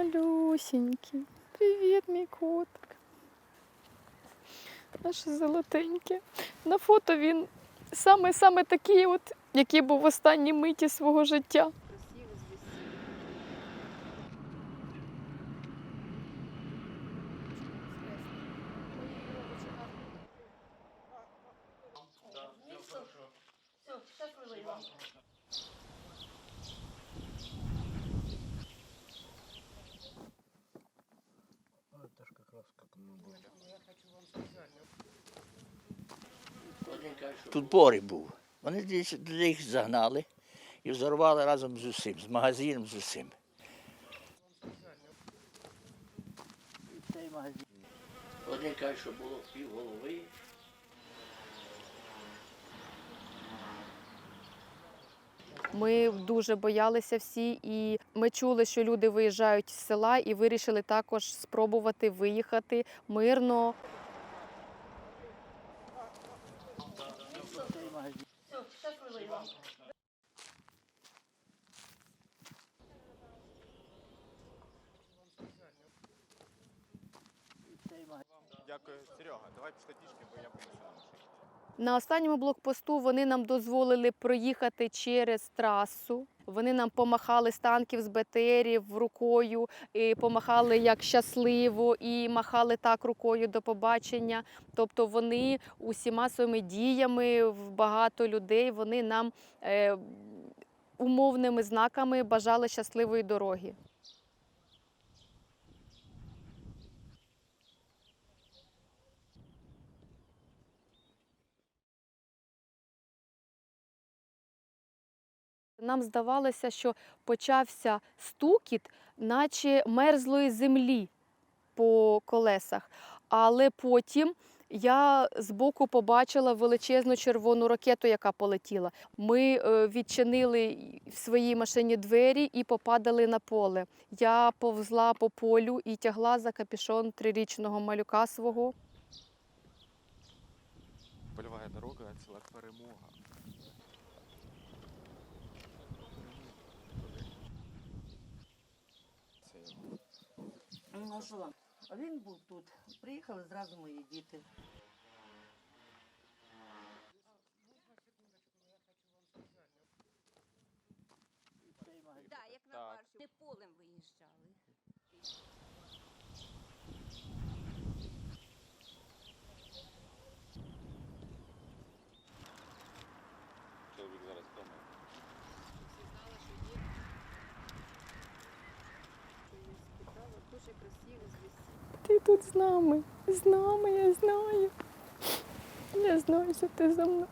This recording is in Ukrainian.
Малюсенький. Привіт, мій котик. Наше золотеньке. На фото він саме такий, от, який був в останній миті свого життя. Тут Борик був. Вони їх загнали і взорвали разом з усім, з магазином, з усім. Цей магазин. Один каже, що було півголови. Ми дуже боялися всі, і ми чули, що люди виїжджають з села, і вирішили також спробувати виїхати мирно. Дякую, Серега. Давай пішли пішки, бо я понесу на машині. На останньому блокпосту вони нам дозволили проїхати через трасу. Вони нам помахали з танків, з БТРів рукою, і помахали як щасливо, і махали так рукою до побачення. Тобто вони усіма своїми діями, багато людей, вони нам умовними знаками бажали щасливої дороги. Нам здавалося, що почався стукіт, наче мерзлої землі по колесах. Але потім я збоку побачила величезну червону ракету, яка полетіла. Ми відчинили в своїй машині двері і попадали на поле. Я повзла по полю і тягла за капюшон 3-річного малюка свого. Польова дорога – ціла перемога. Ну а що? Він був тут. Приїхали зразу мої діти. Так, як на марші. Не полем виїжджали. Чоловік зараз вдома. Ти тут з нами, я знаю. Я знаю, що ти за мною.